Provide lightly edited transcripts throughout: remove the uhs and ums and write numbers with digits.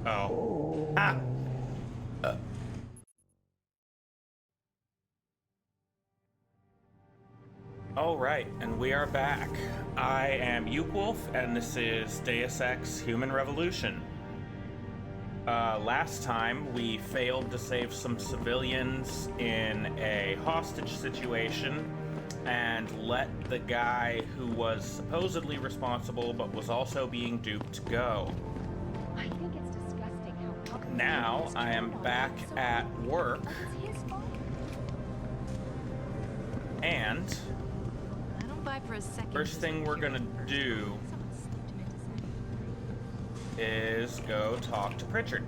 Oh. Ah! Alright, and we are back. I am EucWolf, and this is Deus Ex Human Revolution. Last time, we failed to save some civilians in a hostage situation, and let the guy who was supposedly responsible but was also being duped go. I think it's disgusting how Now, I am back at work, and first thing we're gonna do is go talk to Pritchard.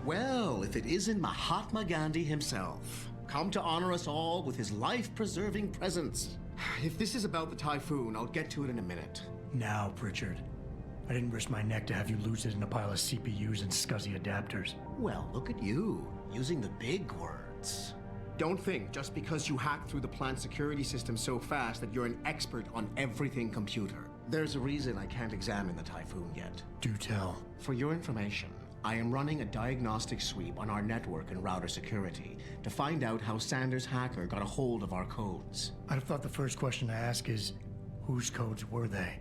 Well, if it isn't Mahatma Gandhi himself, come to honor us all with his life-preserving presence. If this is about the typhoon, I'll get to it in a minute. Now, Pritchard. I didn't risk my neck to have you lose it in a pile of CPUs and scuzzy adapters. Well, look at you, using the big words. Don't think just because you hacked through the plant security system so fast that you're an expert on everything computer. There's a reason I can't examine the typhoon yet. Do tell. For your information, I am running a diagnostic sweep on our network and router security to find out how Sanders' hacker got a hold of our codes. I'd have thought the first question to ask is, whose codes were they?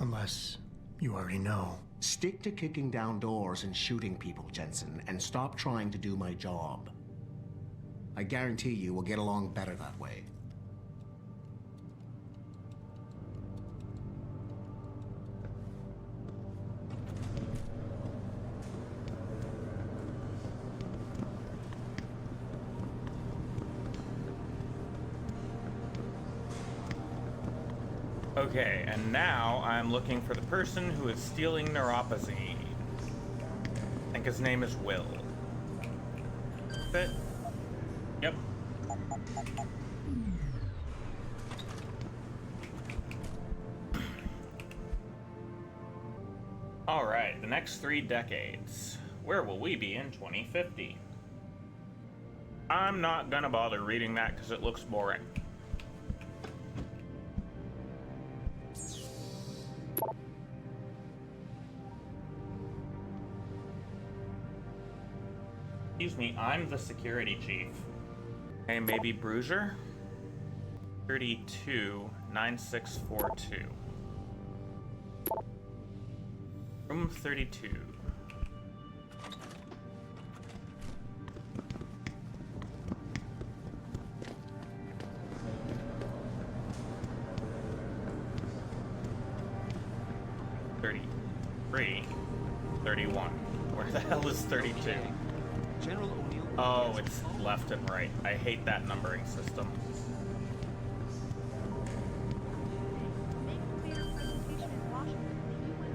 Unless you already know. Stick to kicking down doors and shooting people, Jensen, and stop trying to do my job. I guarantee you we'll get along better that way. Okay, and now I'm looking for the person who is stealing neuropazine. I think his name is Will. Fit? Yep. Alright, the next 3 decades. Where will we be in 2050? I'm not gonna bother reading that because it looks boring. Excuse me, I'm the security chief. Hey, maybe Bruiser? 329642. Room 32. Three. 31. Where the hell is 32? Oh, it's left and right. I hate that numbering system.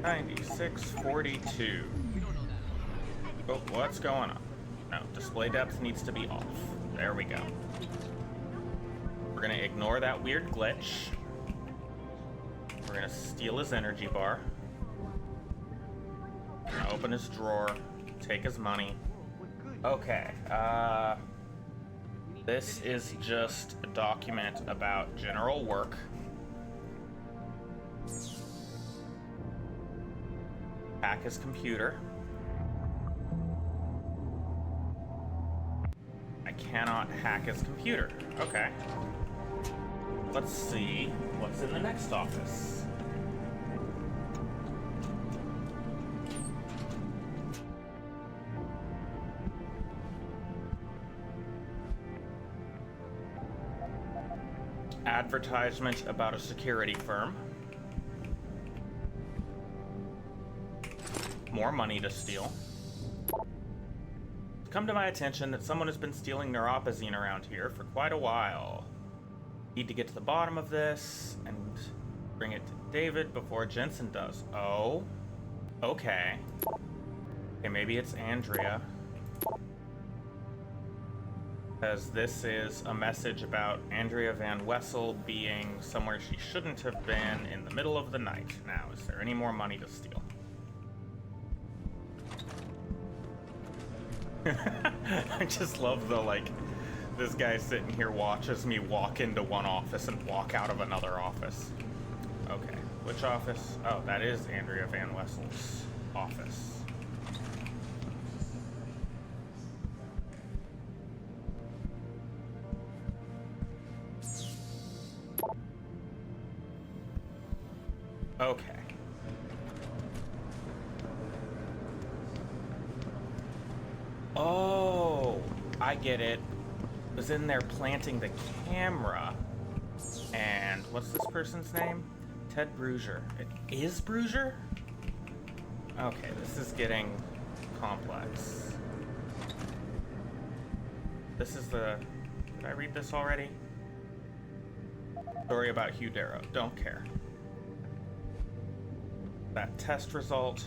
$96.42. Oh, what's going on? No, display depth needs to be off. There we go. We're gonna ignore that weird glitch. We're gonna steal his energy bar. Gonna open his drawer, take his money. Okay, this is just a document about general work. Hack his computer. I cannot hack his computer. Okay. Let's see what's in the next office. Advertisement about a security firm. More money to steal. It's come to my attention that someone has been stealing neuropazine around here for quite a while. Need to get to the bottom of this and bring it to David before Jensen does. Oh, okay. Okay, maybe it's Andrea. Because this is a message about Andrea Van Wessel being somewhere she shouldn't have been in the middle of the night. Now, is there any more money to steal? I just love the, like, this guy sitting here watches me walk into one office and walk out of another office. Okay, which office? Oh, that is Andrea Van Wessel's office. Okay. Oh, I get it. It was in there planting the camera. And what's this person's name? Ted Bruger. It is Bruger? Okay, this is getting complex. This is the... Did I read this already? Story about Hugh Darrow. Don't care. That test result.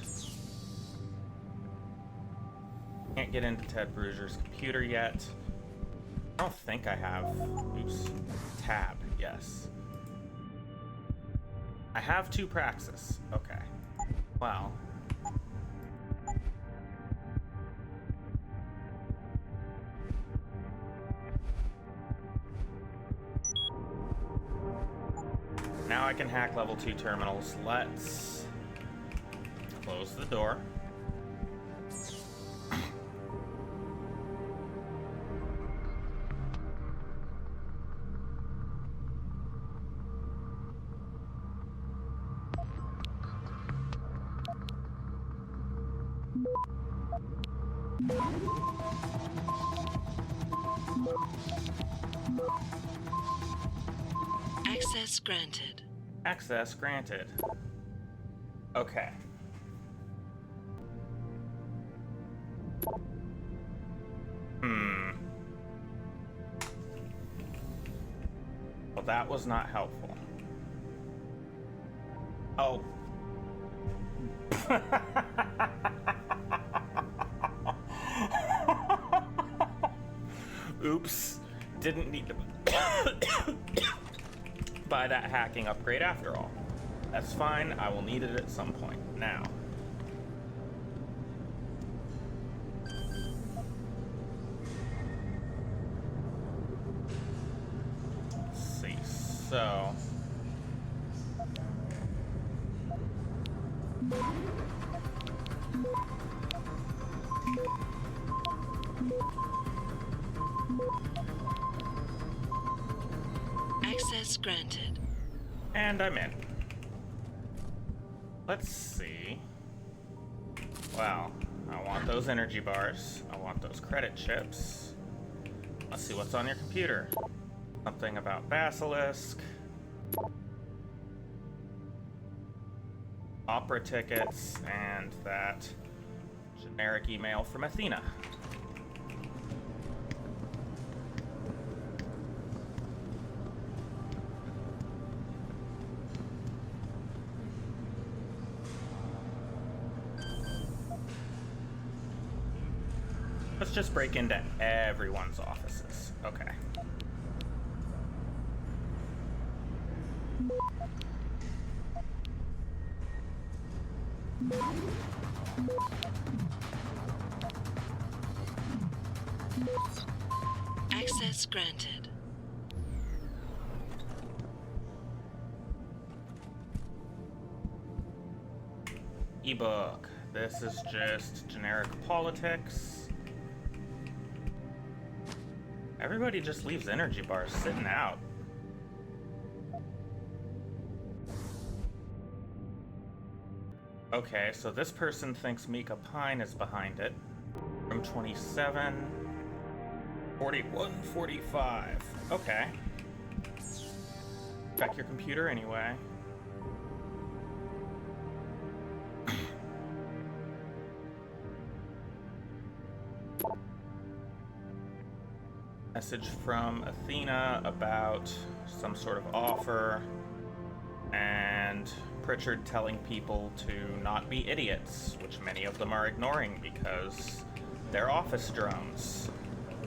Can't get into Ted Bruger's computer yet. I don't think I have. Oops. Tab, yes. I have 2 Praxis. Okay. Well. Now I can hack level 2 terminals. Let's close the door. Access granted. Access granted. Okay. Well, that was not helpful. Oh. Oops. Didn't need to buy that hacking upgrade after all. That's fine. I will need it at some point. Now. Let's see. So. Access granted. And I'm in. Let's see. Well, I want those energy bars. I want those credit chips. Let's see what's on your computer. Something about Basilisk. Opera tickets, and that generic email from Athena. Let's just break into everyone's offices. Okay. Access granted. Ebook. This is just generic politics. Everybody just leaves energy bars sitting out. Okay, so this person thinks Mika Pine is behind it. Room 27, 41, 45. Okay. Check your computer anyway. Message from Athena about some sort of offer, and Pritchard telling people to not be idiots, which many of them are ignoring because they're office drones.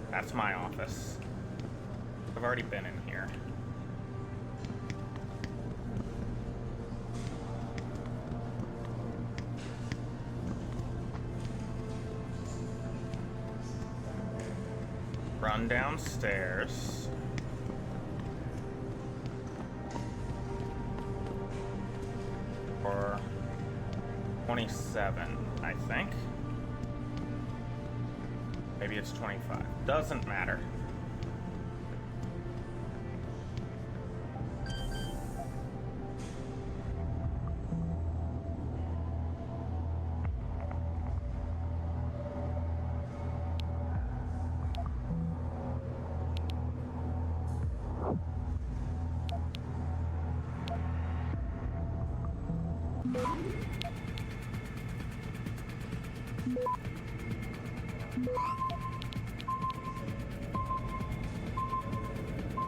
That's my office. I've already been in here. Run downstairs. Or 27, I think. Maybe it's 25. Doesn't matter.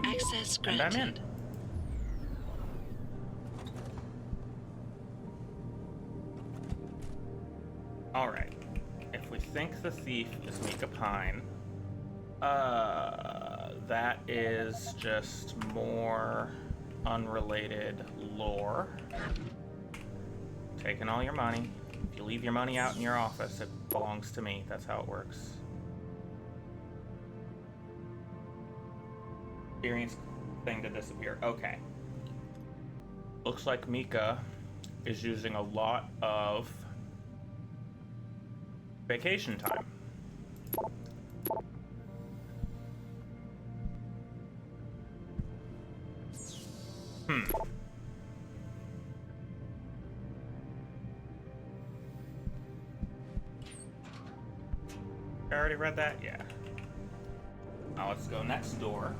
Access And I'm in. granted. Alright. If we think the thief is Mika Pine, that is just more unrelated lore. Taking all your money. If you leave your money out in your office, it belongs to me. That's how it works. Experience thing to disappear. Okay. Looks like Mika is using a lot of vacation time. I already read that? Yeah. Now let's go next door.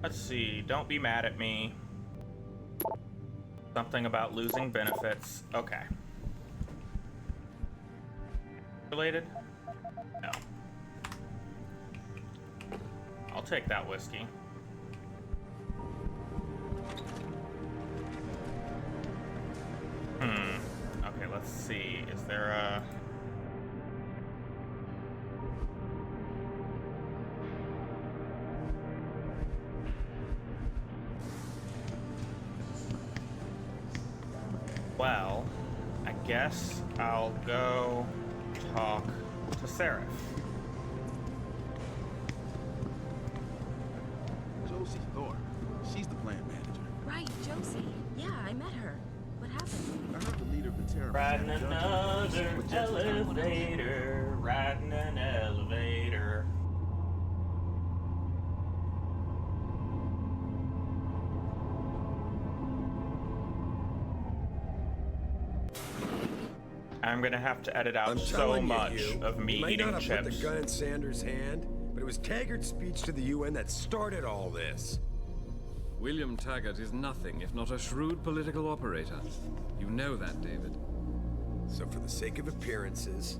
Let's see, don't be mad at me. Something about losing benefits. Okay. Related? No. I'll take that whiskey. Okay, let's see. Is there a... Well, I guess I'll go talk to Seraph. Josie Thorpe. She's the plant manager. Right, Josie. Yeah, I met her. What happened? I heard the leader of the terror. Riding another elevator, riding an elevator. I'm gonna have to edit out I'm so telling much you, of me you might eating not have put chips. the gun in Sanders' hand, but it was Taggart's speech to the UN that started all this. William Taggart is nothing if not a shrewd political operator. You know that, David. So for the sake of appearances,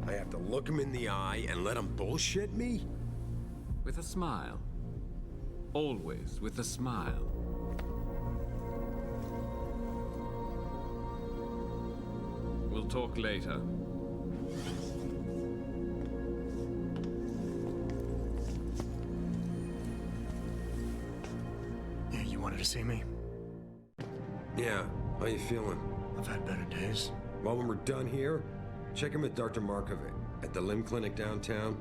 I have to look him in the eye and let him bullshit me? With a smile. Always with a smile. We'll talk later. Yeah, you wanted to see me? Yeah, how you feeling? I've had better days. Well, when we're done here, check him with Dr. Markovic at the limb clinic downtown.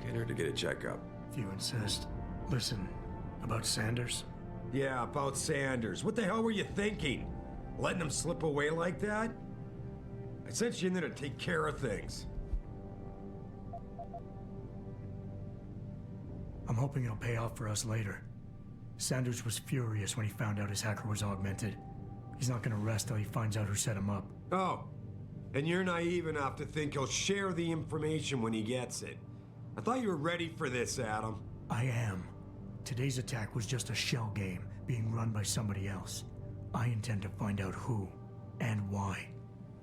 Get her to get a checkup. If you insist. Listen, about Sanders? Yeah, about Sanders. What the hell were you thinking? Letting him slip away like that? I sent you in there to take care of things. I'm hoping it'll pay off for us later. Sanders was furious when he found out his hacker was augmented. He's not gonna rest till he finds out who set him up. Oh, and you're naive enough to think he'll share the information when he gets it. I thought you were ready for this, Adam. I am. Today's attack was just a shell game being run by somebody else. I intend to find out who and why,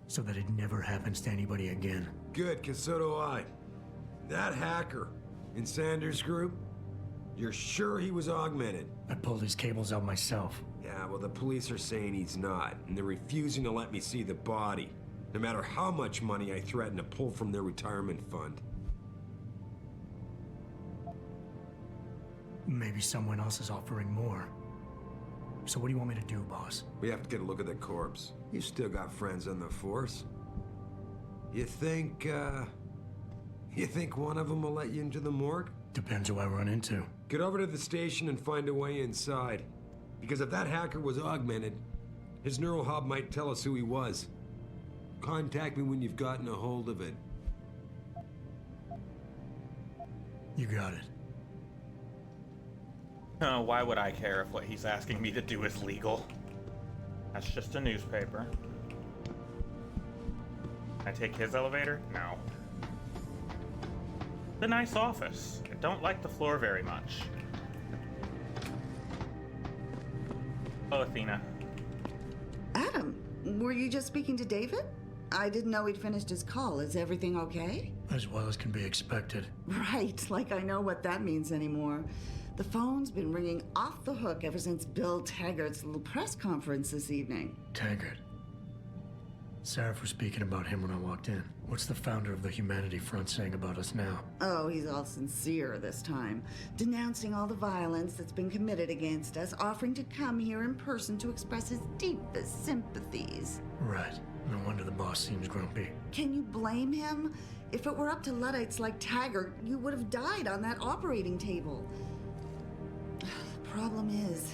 so that it never happens to anybody again. Good, because so do I. That hacker in Sanders' group, you're sure he was augmented? I pulled his cables out myself. Yeah, well, the police are saying he's not, and they're refusing to let me see the body, no matter how much money I threaten to pull from their retirement fund. Maybe someone else is offering more. So what do you want me to do, boss? We have to get a look at the corpse. You still got friends on the force. You think one of them will let you into the morgue? Depends who I run into. Get over to the station and find a way inside. Because if that hacker was augmented, his neural hub might tell us who he was. Contact me when you've gotten a hold of it. You got it. Why would I care if what he's asking me to do is legal? That's just a newspaper. Can I take his elevator? No. The nice office. I don't like the floor very much. Oh, Athena. Adam, were you just speaking to David? I didn't know he'd finished his call. Is everything okay? As well as can be expected. Right, like I know what that means anymore. The phone's been ringing off the hook ever since Bill Taggart's little press conference this evening. Taggart. Sarah was speaking about him when I walked in. What's the founder of the Humanity Front saying about us now? Oh, he's all sincere this time, denouncing all the violence that's been committed against us, offering to come here in person to express his deepest sympathies. Right. No wonder the boss seems grumpy. Can you blame him? If it were up to Luddites like Taggart, you would have died on that operating table. The problem is,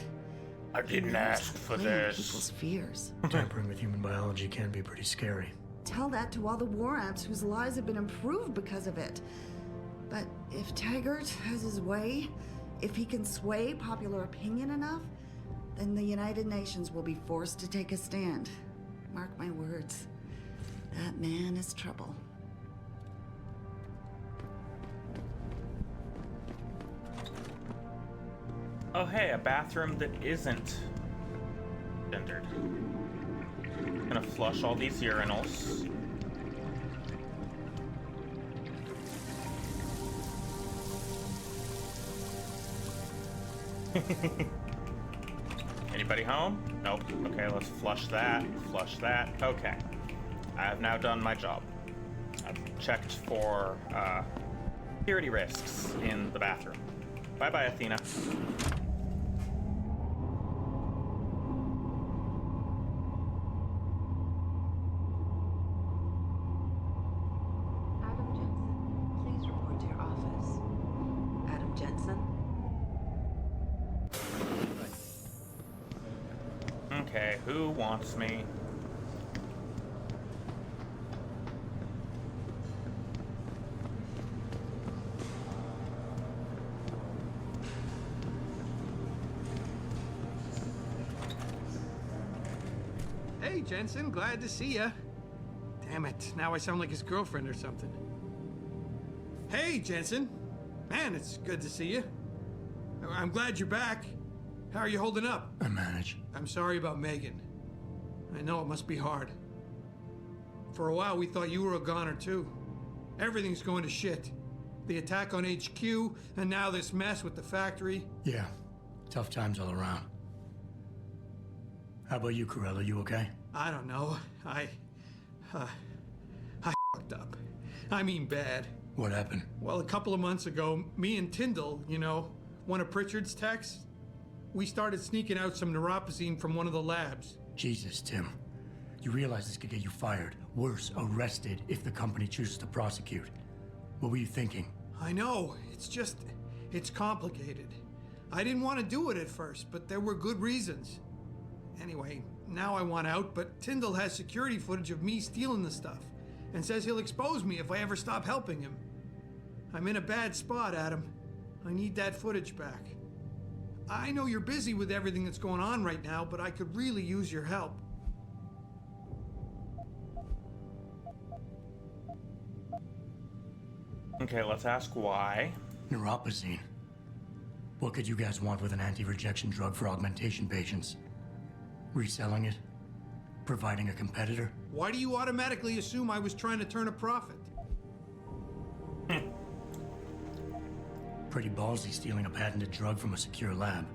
I didn't ask for this. People's fears. Tampering with human biology can be pretty scary. Tell that to all the war amps whose lives have been improved because of it. But if Taggart has his way, if he can sway popular opinion enough, then the United Nations will be forced to take a stand. Mark my words. That man is trouble. Oh, hey, a bathroom that isn't gendered. Gonna flush all these urinals. Anybody home? Nope. Okay, let's flush that. Flush that. Okay. I have now done my job. I've checked for security risks in the bathroom. Bye-bye, Athena. Adam Jensen, please report to your office. Adam Jensen? Okay, who wants me? Hey, Jensen, glad to see ya. Damn it, now I sound like his girlfriend or something. Hey, Jensen. Man, it's good to see you. I'm glad you're back. How are you holding up? I manage. I'm sorry about Megan. I know it must be hard. For a while, we thought you were a goner, too. Everything's going to shit. The attack on HQ, and now this mess with the factory. Yeah. Tough times all around. How about you, Corella? You okay? I don't know. I fucked up. I mean bad. What happened? Well, a couple of months ago, me and Tyndall, you know, one of Pritchard's techs, we started sneaking out some neuropozyne from one of the labs. Jesus, Tim. You realize this could get you fired. Worse, arrested if the company chooses to prosecute. What were you thinking? I know. It's complicated. I didn't want to do it at first, but there were good reasons. Anyway, now I want out, but Tyndall has security footage of me stealing the stuff and says he'll expose me if I ever stop helping him. I'm in a bad spot, Adam. I need that footage back. I know you're busy with everything that's going on right now, but I could really use your help. Okay, let's ask why. Neuropozyne. What could you guys want with an anti-rejection drug for augmentation patients? Reselling it? Providing a competitor? Why do you automatically assume I was trying to turn a profit? Pretty ballsy stealing a patented drug from a secure lab.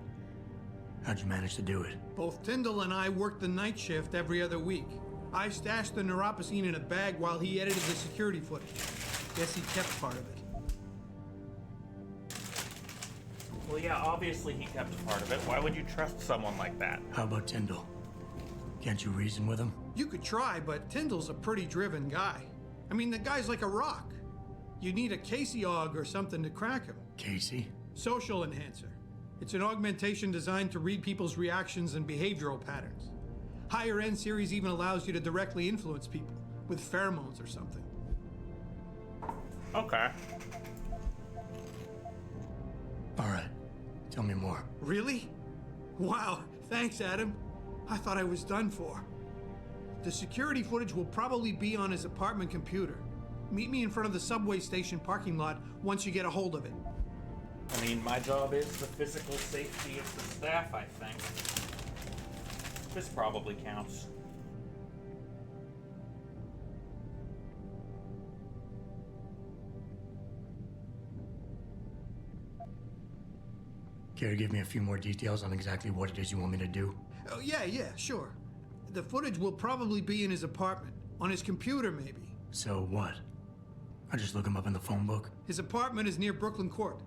How'd you manage to do it? Both Tyndall and I worked the night shift every other week. I stashed the neuropozyne in a bag while he edited the security footage. Guess he kept part of it. Well, yeah, obviously he kept part of it. Why would you trust someone like that? How about Tyndall? Can't you reason with him? You could try, but Tyndall's a pretty driven guy. I mean, the guy's like a rock. You need a Casey aug or something to crack him. Casey? Social enhancer. It's an augmentation designed to read people's reactions and behavioral patterns. Higher end series even allows you to directly influence people with pheromones or something. Okay. All right. Tell me more. Really? Wow, thanks, Adam. I thought I was done for. The security footage will probably be on his apartment computer. Meet me in front of the subway station parking lot once you get a hold of it. I mean, my job is the physical safety of the staff, I think. This probably counts. Care to give me a few more details on exactly what it is you want me to do? Oh, yeah, sure. The footage will probably be in his apartment. On his computer, maybe. So what? I just look him up in the phone book? His apartment is near Brooklyn Court.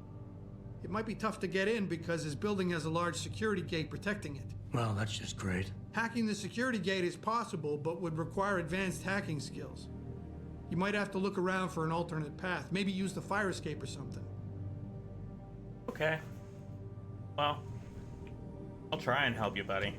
It might be tough to get in because his building has a large security gate protecting it. Well, that's just great. Hacking the security gate is possible, but would require advanced hacking skills. You might have to look around for an alternate path. Maybe use the fire escape or something. Okay. Well, I'll try and help you, buddy.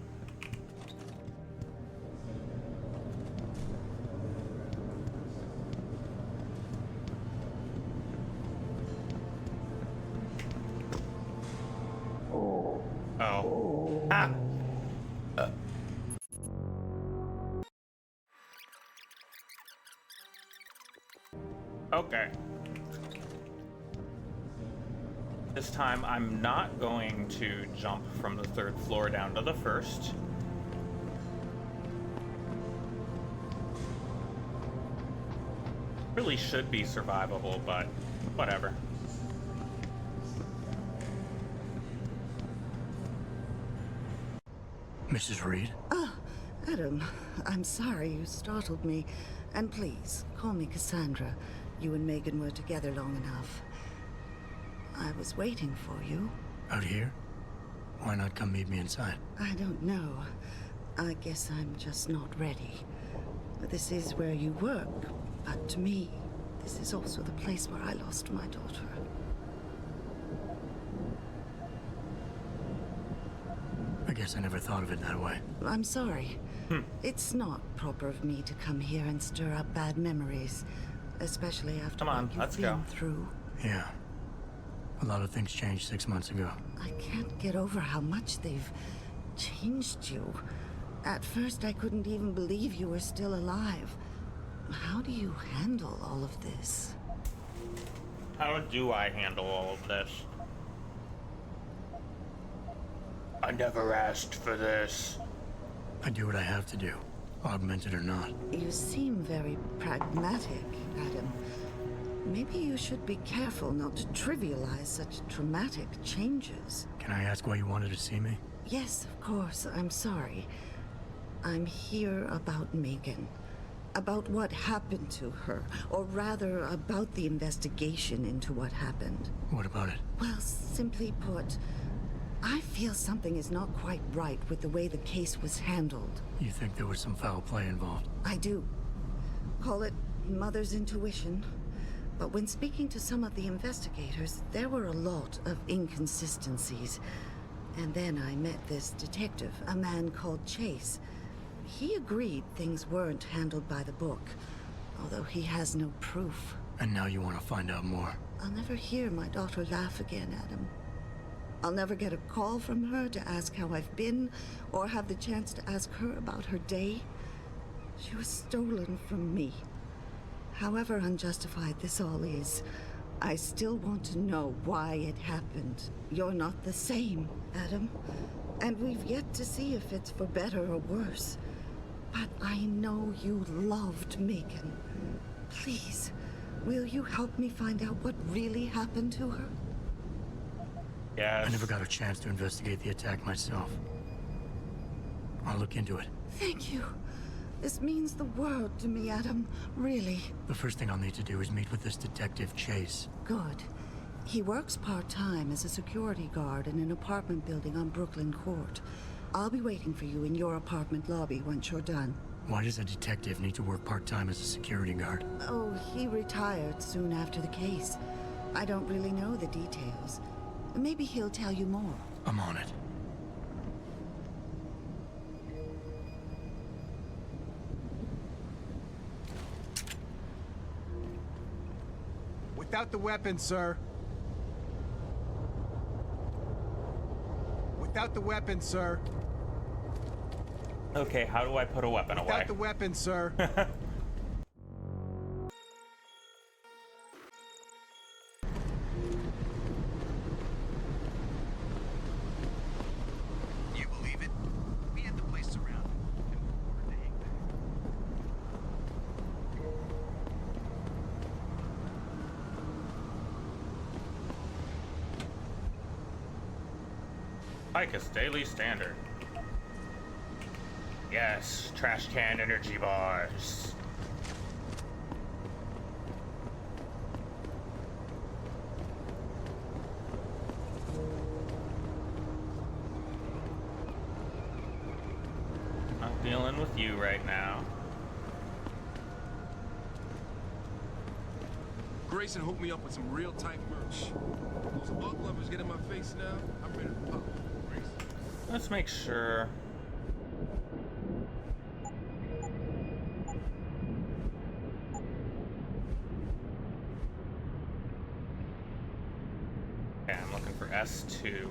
Oh. Ah! Okay. This time I'm not going to jump from the 3rd floor down to the 1st. Really should be survivable, but whatever. Mrs. Reed? Adam, I'm sorry you startled me. And please, call me Cassandra. You and Megan were together long enough. I was waiting for you. Out here? Why not come meet me inside? I don't know. I guess I'm just not ready. This is where you work, but to me, this is also the place where I lost my daughter. I guess I never thought of it that way. I'm sorry. It's not proper of me to come here and stir up bad memories, especially after Come on, what you've let's been go. through. Yeah. A lot of things changed 6 months ago. I can't get over how much they've changed you. At first, I couldn't even believe you were still alive. How do you handle all of this? How do I handle all of this? I never asked for this. I do what I have to do, augmented or not. You seem very pragmatic, Adam. Maybe you should be careful not to trivialize such traumatic changes. Can I ask why you wanted to see me? Yes, of course. I'm sorry. I'm here about Megan. About what happened to her. Or rather, about the investigation into what happened. What about it? Well, simply put, I feel something is not quite right with the way the case was handled. You think there was some foul play involved? I do. Call it mother's intuition. But when speaking to some of the investigators, there were a lot of inconsistencies. And then I met this detective, a man called Chase. He agreed things weren't handled by the book, although he has no proof. And now you want to find out more? I'll never hear my daughter laugh again, Adam. I'll never get a call from her to ask how I've been, or have the chance to ask her about her day. She was stolen from me. However unjustified this all is, I still want to know why it happened. You're not the same, Adam. And we've yet to see if it's for better or worse. But I know you loved Megan. Please, will you help me find out what really happened to her? Yes. I never got a chance to investigate the attack myself. I'll look into it. Thank you. This means the world to me, Adam. Really. The first thing I'll need to do is meet with this detective, Chase. Good. He works part-time as a security guard in an apartment building on Brooklyn Court. I'll be waiting for you in your apartment lobby once you're done. Why does a detective need to work part-time as a security guard? Oh, he retired soon after the case. I don't really know the details. Maybe he'll tell you more. I'm on it. Without the weapon, sir. Without the weapon, sir. Okay, how do I put a weapon away? Without the weapon, sir. You believe it? We had the place surrounded and were ordered to hang back. Ficus Daily Standard. Yes, trash can energy bars. Not dealing with you right now. Grayson hooked me up with some real tight merch. Those bug lovers get in my face now, I'm ready to pop. Grayson. Let's make sure. Okay, I'm looking for S2.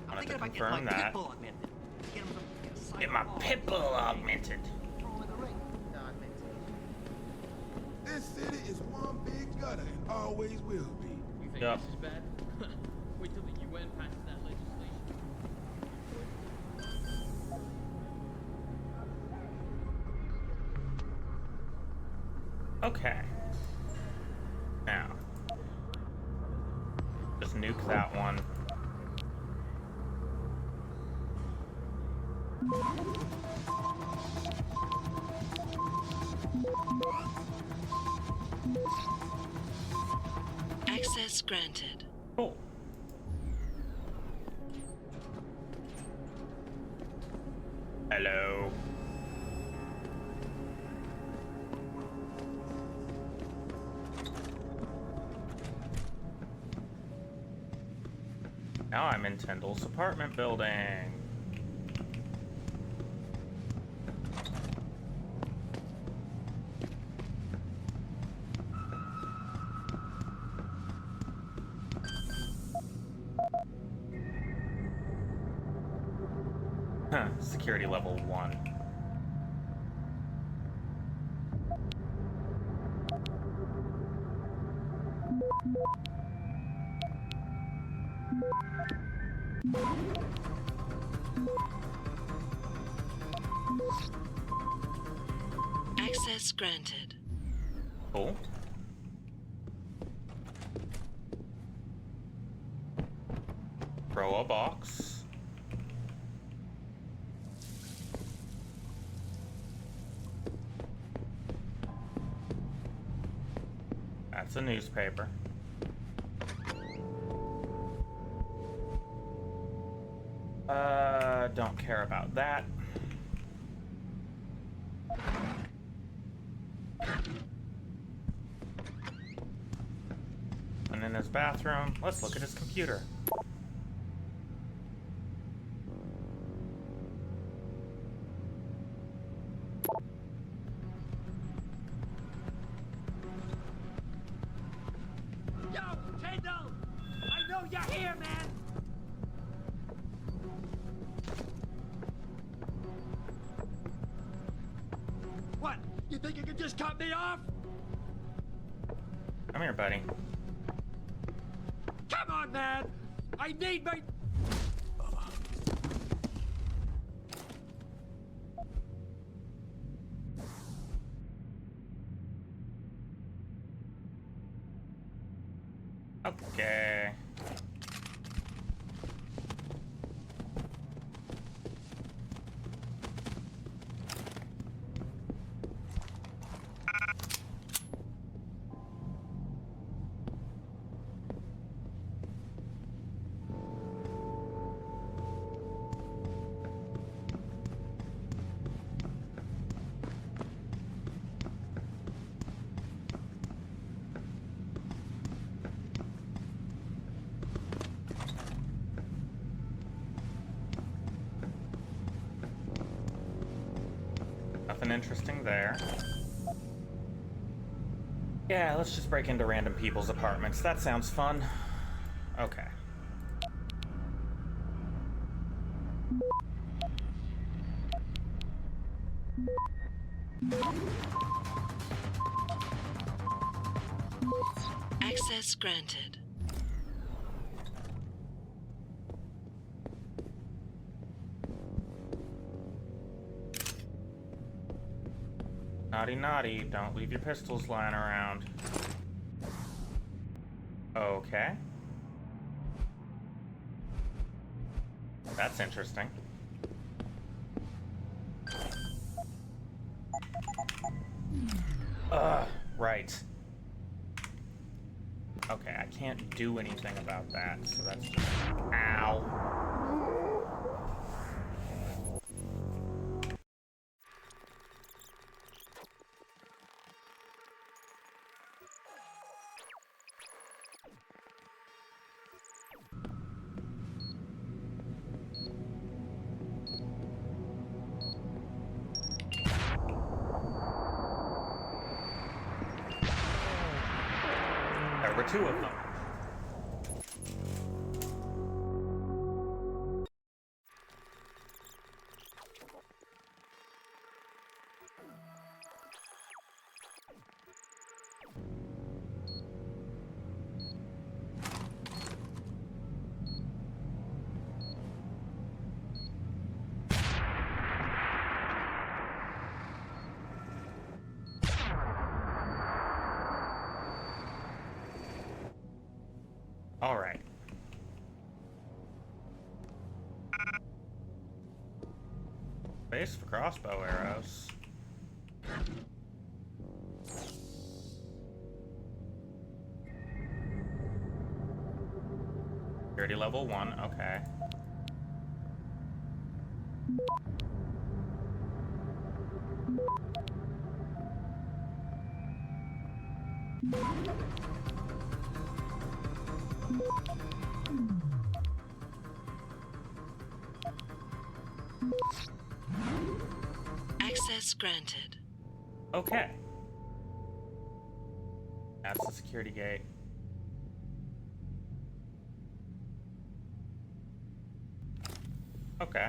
I wanted to confirm that. Get my pitbull augmented. This city is one big gutter and always will be. You think Yep. this is bad? Wait till the UN passes that legislation. Okay. Now. Just nuke that one. Access granted. Cool. Hello. Now I'm in Tyndall's apartment building. Huh, security level 1. Access granted. Cool. Throw a box. That's a newspaper. Don't care about that. And in his bathroom, let's look at his computer. Yo, Tyndall! I know you're here, man! What? You think you can just cut me off? Come here, buddy. Come on, man! I need my... Okay. Nothing interesting there. Yeah, let's just break into random people's apartments. That sounds fun. Okay. Access granted. Naughty, naughty. Don't leave your pistols lying around. Okay. That's interesting. Right. Okay, I can't do anything about that, so that's just... Ow. There were two of them. All right. Base for crossbow arrows. Security level 1, okay. Access granted. Okay. That's the security gate. Okay.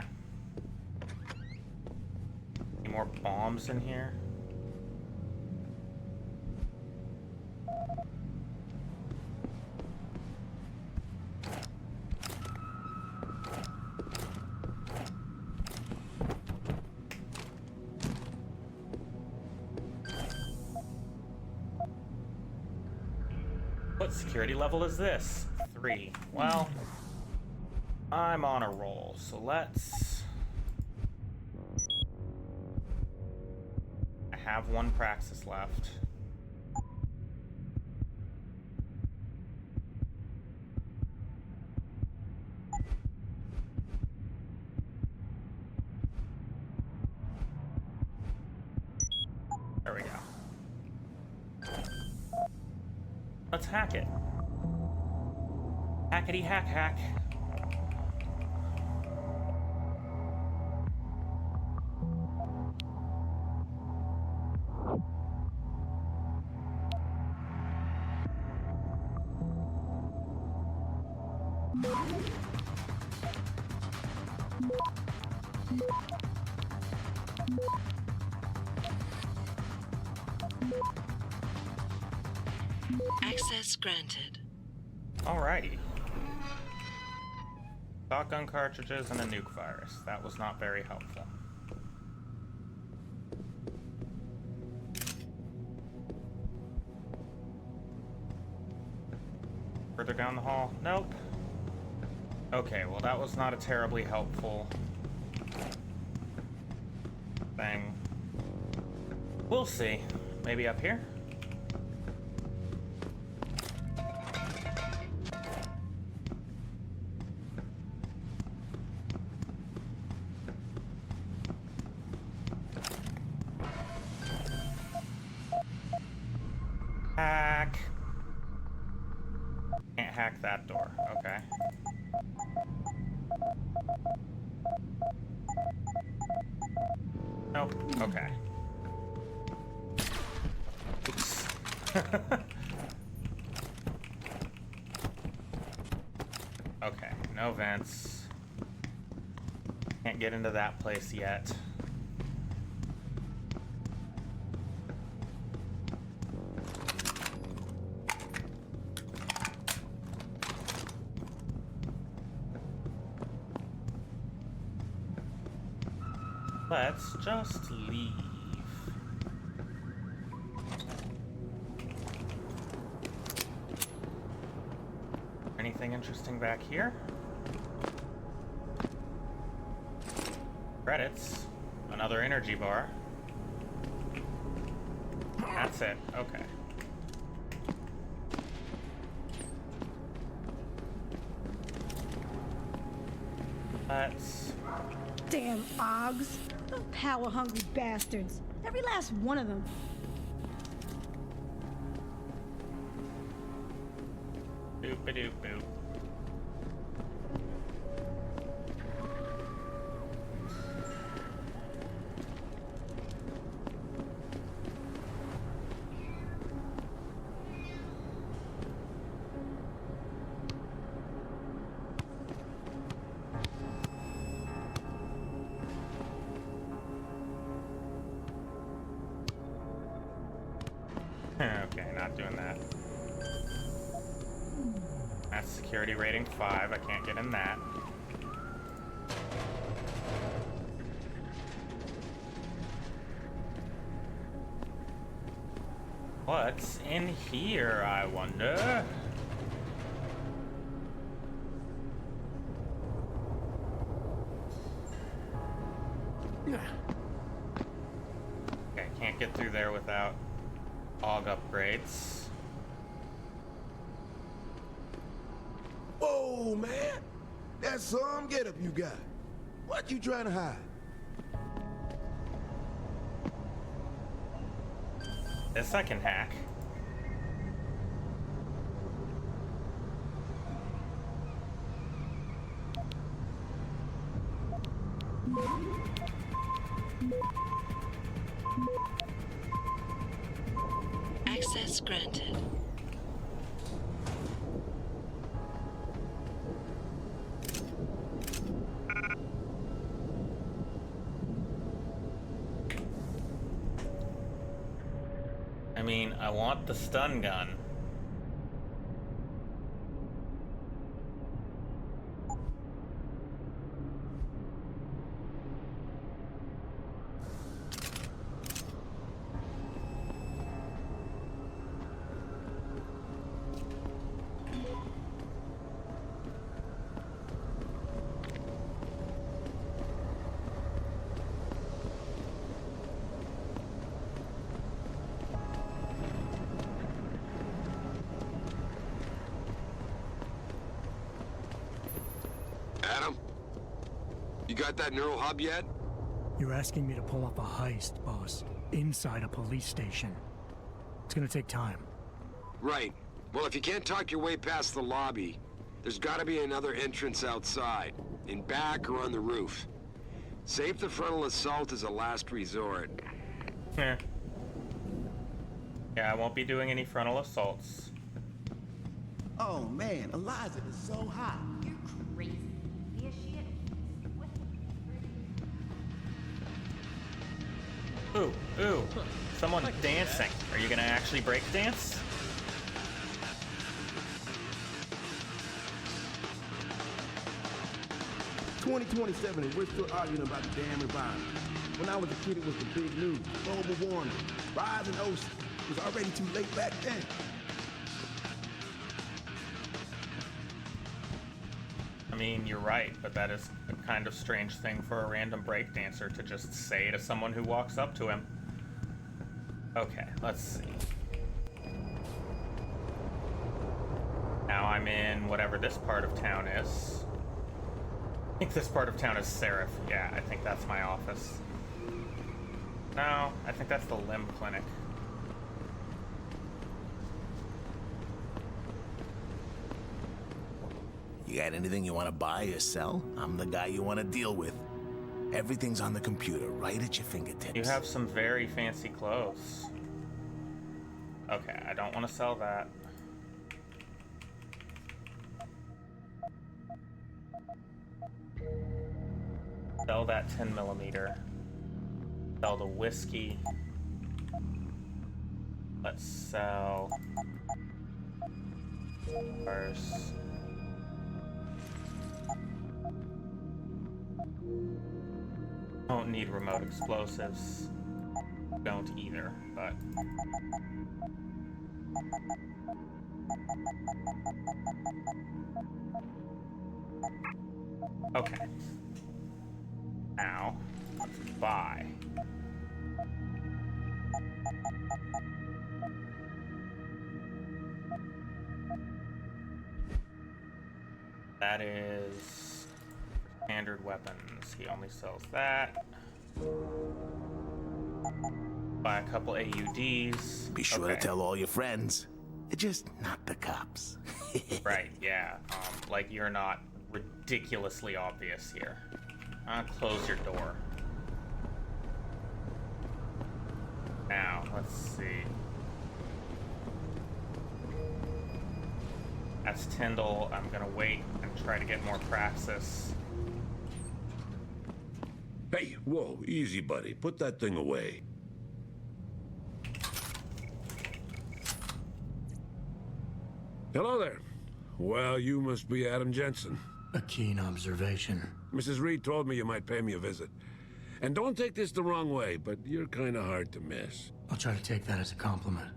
Any more bombs in here? What security level is this? 3. Well, I'm on a roll, so let's... I have 1 praxis left. There we go. Let's hack it. Hackety hack hack. Access granted. Alrighty. Shotgun cartridges and a nuke virus. That was not very helpful. Further down the hall? Nope. Okay, well that was not a terribly helpful thing. We'll see. Maybe up here? Hack. Can't hack that door. Okay. Nope. Okay. Oops. Okay, no vents. Can't get into that place yet. Let's just leave. Anything interesting back here? Credits. Another energy bar. That's it. Okay. Let's... Damn Ogs. Those power-hungry bastards. Every last one of them. Boop-a-doop-boop. Okay, not doing that. That's security rating 5. I can't get in that. What's in here, I wonder? Okay, can't get through there without AUG upgrades. Whoa, man! That's some getup you got. What you trying to hide? This I can hack. Access granted. I mean, I want the stun gun. Adam? You got that neural hub yet? You're asking me to pull off a heist, boss, inside a police station. It's gonna take time. Right. Well, if you can't talk your way past the lobby, there's gotta be another entrance outside, in back or on the roof. Save the frontal assault as a last resort. Yeah, I won't be doing any frontal assaults. Oh man, Eliza is so hot. You're crazy. This shit. Ooh, ooh, someone dancing. Are you gonna actually break dance? $2027 and we're still arguing about the damn environment. When I was a kid, it was the big news. Global warming, rising oceans. It was already too late back then. I mean, you're right, but that is a kind of strange thing for a random breakdancer to just say to someone who walks up to him. Okay, let's see. Now I'm in whatever this part of town is. I think this part of town is Seraph. Yeah, I think that's my office. No, I think that's the limb clinic. You got anything you want to buy or sell? I'm the guy you want to deal with. Everything's on the computer, right at your fingertips. You have some very fancy clothes. Okay, I don't want to sell that. Sell that 10mm. Sell the whiskey. Let's sell ours. Don't need remote explosives. Don't either, but okay. Now, let's buy. That is standard weapons. He only sells that. Buy a couple AUDs. Be sure to tell all your friends. Just not the cops. Right, yeah. Like you're not ridiculously obvious here. Close your door. Now, let's see. That's Tyndall. I'm gonna wait and try to get more praxis. Hey, whoa, easy, buddy. Put that thing away. Hello there. Well, you must be Adam Jensen. A keen observation. Mrs. Reed told me you might pay me a visit. And don't take this the wrong way, but you're kind of hard to miss. I'll try to take that as a compliment.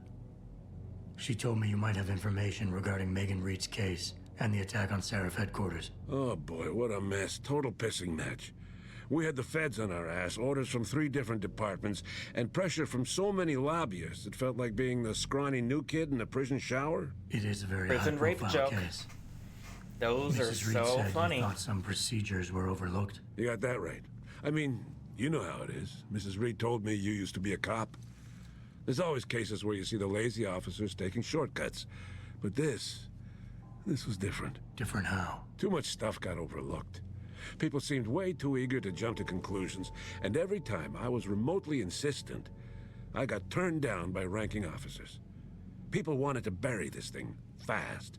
She told me you might have information regarding Megan Reed's case and the attack on Seraph headquarters. Oh boy, what a mess. Total pissing match. We had the feds on our ass, orders from 3 different departments, and pressure from so many lobbyists it felt like being the scrawny new kid in the prison shower. It is a very prison rape high-profile joke. case. Those Mrs. are Reed so said funny. You thought some procedures were overlooked. You got that right. I mean, you know how it is. Mrs. Reed told me you used to be a cop. There's always cases where you see the lazy officers taking shortcuts. But this was different. Different how? Too much stuff got overlooked. People seemed way too eager to jump to conclusions, and every time I was remotely insistent, I got turned down by ranking officers. People wanted to bury this thing fast.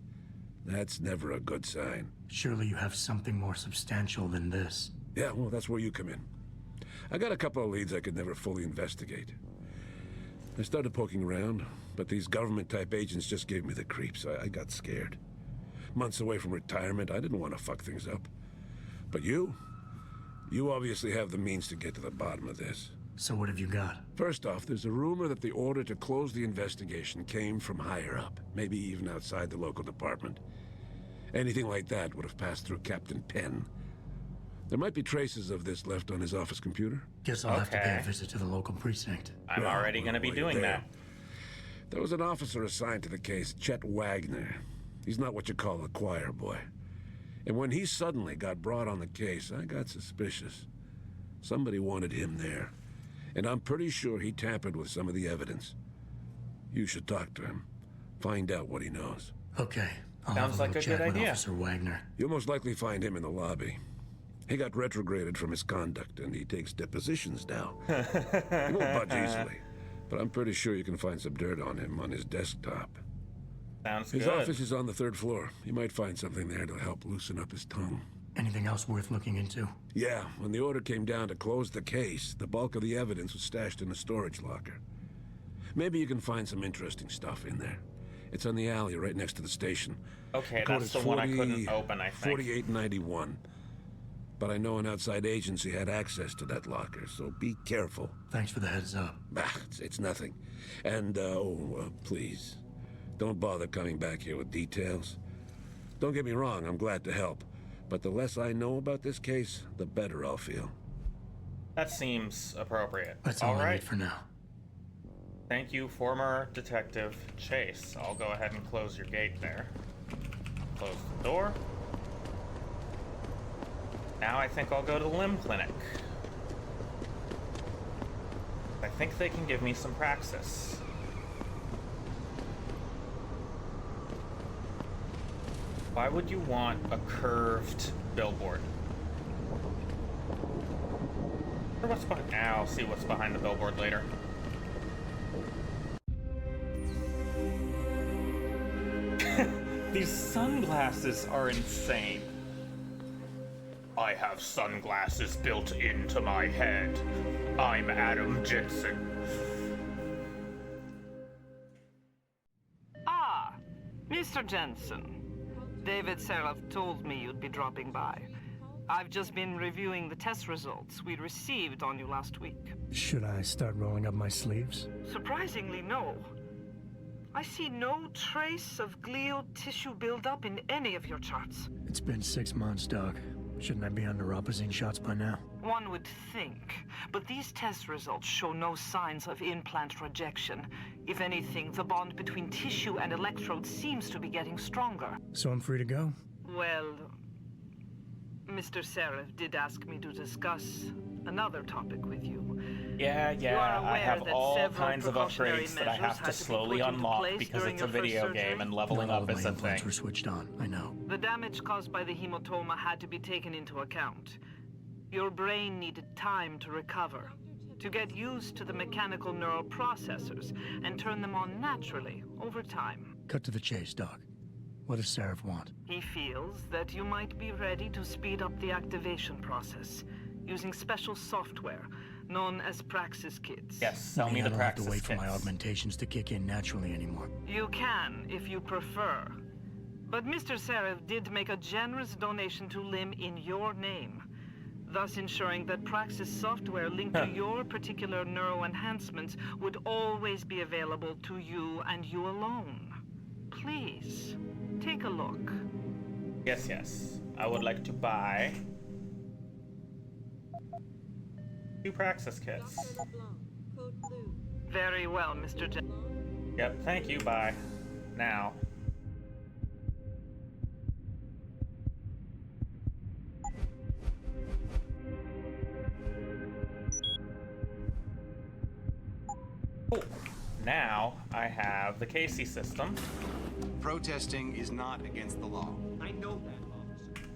That's never a good sign. Surely you have something more substantial than this. Yeah, well, that's where you come in. I got a couple of leads I could never fully investigate. I started poking around, but these government-type agents just gave me the creeps. I got scared. Months away from retirement, I didn't want to fuck things up. But you obviously have the means to get to the bottom of this. So what have you got? First off, there's a rumor that the order to close the investigation came from higher up, maybe even outside the local department. Anything like that would have passed through Captain Penn. There might be traces of this left on his office computer. Guess I'll have to pay a visit to the local precinct. I'm already going to be doing that. There was an officer assigned to the case, Chet Wagner. He's not what you call a choir boy. And when he suddenly got brought on the case, I got suspicious. Somebody wanted him there. And I'm pretty sure he tampered with some of the evidence. You should talk to him. Find out what he knows. Okay. Sounds like a good idea. Officer Wagner. You'll most likely find him in the lobby. He got retrograded from his conduct, and he takes depositions now. He won't budge easily, but I'm pretty sure you can find some dirt on him on his desktop. Sounds His good. office is on the 3rd floor. You might find something there to help loosen up his tongue. Anything else worth looking into? Yeah, when the order came down to close the case, the bulk of the evidence was stashed in a storage locker. Maybe you can find some interesting stuff in there. It's on the alley right next to the station. Okay, Code that's is the one I couldn't open, I think. 4891. But I know an outside agency had access to that locker, so be careful. Thanks for the heads up. It's nothing. And, please, don't bother coming back here with details. Don't get me wrong, I'm glad to help. But the less I know about this case, the better I'll feel. That seems appropriate. That's all I need for now. Thank you, former Detective Chase. I'll go ahead and close your gate there. Close the door. Now I think I'll go to the limb clinic. I think they can give me some praxis. Why would you want a curved billboard? Or what's behind? I'll see what's behind the billboard later. These sunglasses are insane. I have sunglasses built into my head. I'm Adam Jensen. Ah, Mr. Jensen. David Seraph told me you'd be dropping by. I've just been reviewing the test results we received on you last week. Should I start rolling up my sleeves? Surprisingly, no. I see no trace of glial tissue buildup in any of your charts. It's been 6 months, Doc. Shouldn't I be on neuropozyne shots by now? One would think, but these test results show no signs of implant rejection. If anything, the bond between tissue and electrodes seems to be getting stronger. So I'm free to go? Well, Mr. Seraph did ask me to discuss another topic with you. Yeah, I have all kinds of upgrades that I have to slowly unlock because it's a video game and leveling up is a thing. Were switched on, I know. The damage caused by the hematoma had to be taken into account. Your brain needed time to recover, to get used to the mechanical neural processors and turn them on naturally over time. Cut to the chase, Doc. What does Seraph want? He feels that you might be ready to speed up the activation process using special software known as Praxis kits. Yes, sell me the I don't Praxis have to wait kits. for my augmentations to kick in naturally anymore. You can, if you prefer. But Mr. Seraph did make a generous donation to LIM in your name, thus ensuring that Praxis software linked to your particular neuro enhancements would always be available to you and you alone. Please, take a look. Yes. I would like to buy 2 Praxis kits. Very well, Mr. Yep, thank you, bye. Now. Cool. Now I have the Casey system. Protesting is not against the law. I know that, officer.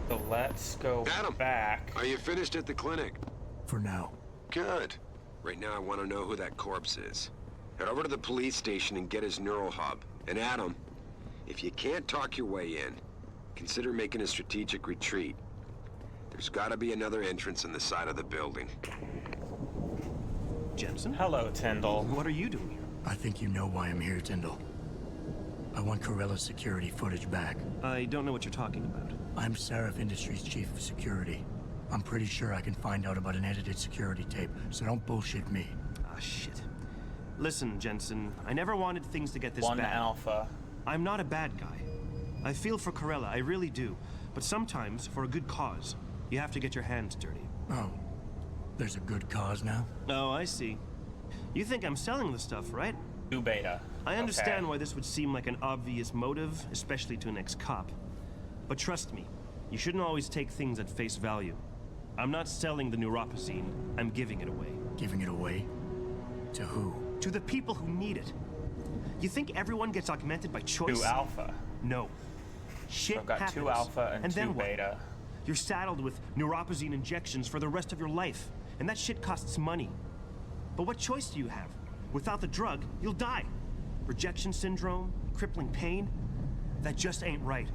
So let's go back. Are you finished at the clinic? For now. Good. Right now I want to know who that corpse is. Head over to the police station and get his neural hub. And Adam, if you can't talk your way in, consider making a strategic retreat. There's gotta be another entrance on the side of the building. Jensen? Hello, Tyndall. What are you doing here? I think you know why I'm here, Tyndall. I want Corella's security footage back. I don't know what you're talking about. I'm Seraph Industries' chief of security. I'm pretty sure I can find out about an edited security tape, so don't bullshit me. Ah, shit. Listen, Jensen, I never wanted things to get this One bad. alpha. I'm not a bad guy. I feel for Corella, I really do. But sometimes, for a good cause, you have to get your hands dirty. Oh, there's a good cause now? Oh, I see. You think I'm selling the stuff, right? 2 beta. I understand why this would seem like an obvious motive, especially to an ex-cop. But trust me, you shouldn't always take things at face value. I'm not selling the neuropozyne, I'm giving it away. Giving it away? To who? To the people who need it. You think everyone gets augmented by choice? 2 alpha. No. Shit I've got happens. 2 alpha and 2 then what? beta. You're saddled with neuropozyne injections for the rest of your life, and that shit costs money. But what choice do you have? Without the drug, you'll die. Rejection syndrome, crippling pain, that just ain't right.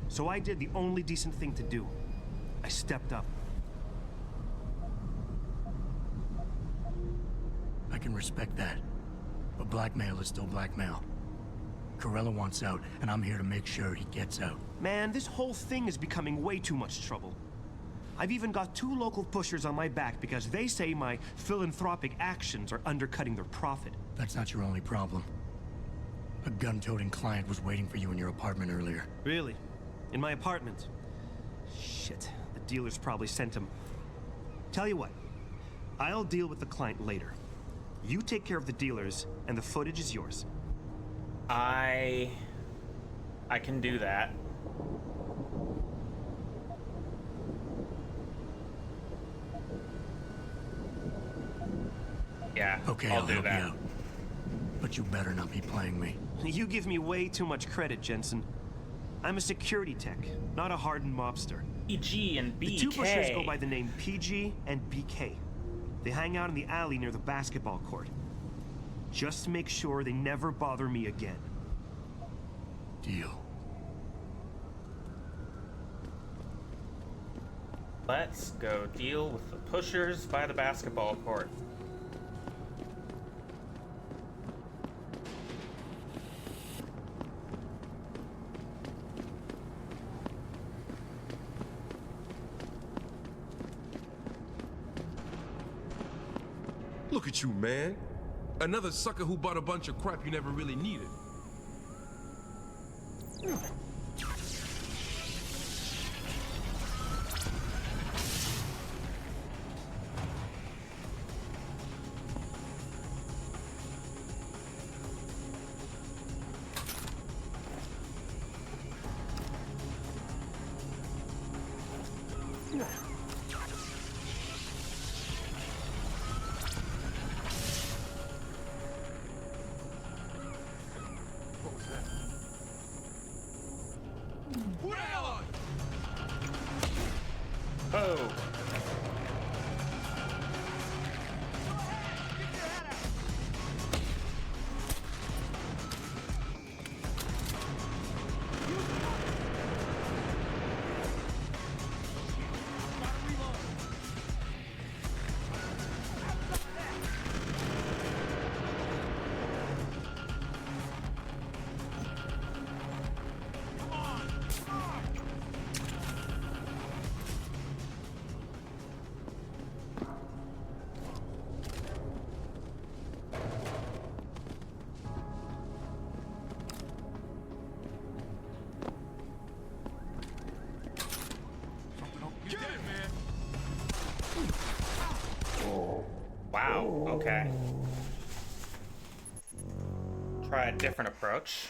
So I did the only decent thing to do. I stepped up. I can respect that. But blackmail is still blackmail. Corella wants out, and I'm here to make sure he gets out. Man, this whole thing is becoming way too much trouble. I've even got 2 local pushers on my back because they say my philanthropic actions are undercutting their profit. That's not your only problem. A gun-toting client was waiting for you in your apartment earlier. Really? In my apartment? Shit, the dealers probably sent him. Tell you what, I'll deal with the client later. You take care of the dealers, and the footage is yours. I can do that. Yeah, Okay, I'll I'll do help that. you out. But you better not be playing me. You give me way too much credit, Jensen. I'm a security tech, not a hardened mobster. PG and BK. The 2 pushers go by the name PG and BK. They hang out in the alley near the basketball court. Just make sure they never bother me again. Deal. Let's go deal with the pushers by the basketball court. Look at you, man. Another sucker who bought a bunch of crap you never really needed. Oh. Wow, okay. Try a different approach.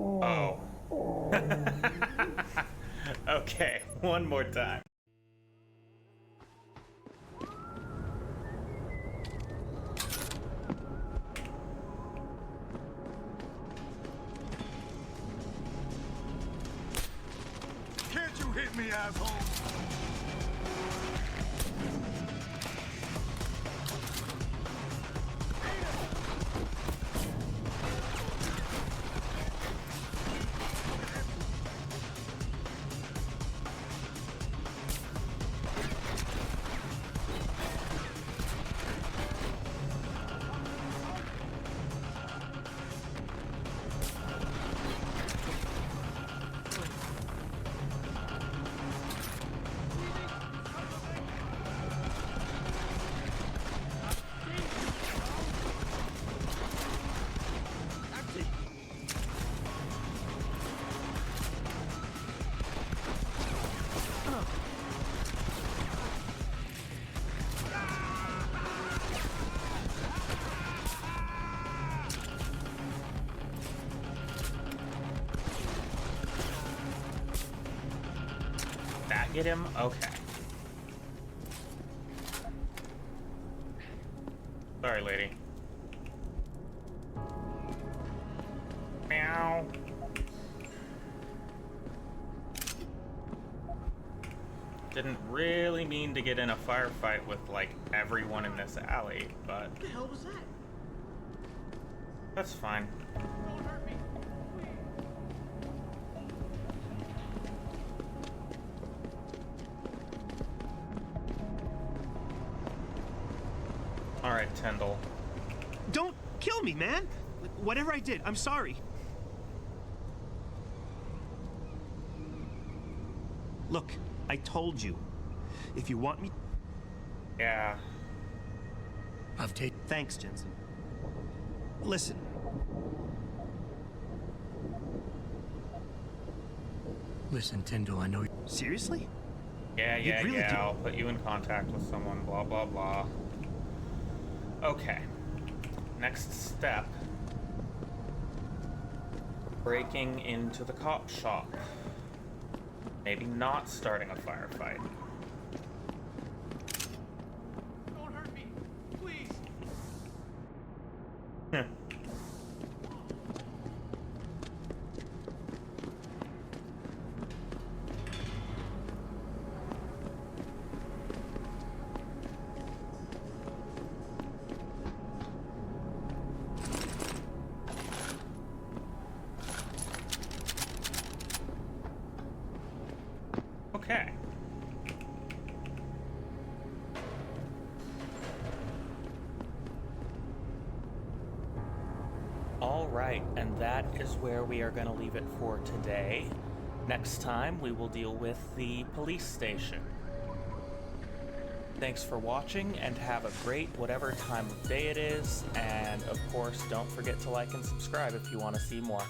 Oh. Okay, one more time. Can't you hit me, asshole? That get him? Okay. Sorry, lady. Meow. Didn't really mean to get in a firefight with, like, everyone in this alley, but... What the hell was that? That's fine. Don't hurt me. Alright, Tyndall. Don't kill me, man! Whatever I did, I'm sorry. Look, I told you. If you want me... Yeah. I've taken... Thanks, Jensen. Listen. Listen, Tyndall, I know... Seriously? Yeah, really do. I'll put you in contact with someone, blah, blah, blah. Okay. Next step. Breaking into the cop shop. Maybe not starting a firefight. Don't hurt me, please. Okay. All right, and that is where we are going to leave it for today. Next time, we will deal with the police station. Thanks for watching, and have a great whatever time of day it is. And of course, don't forget to like and subscribe if you want to see more.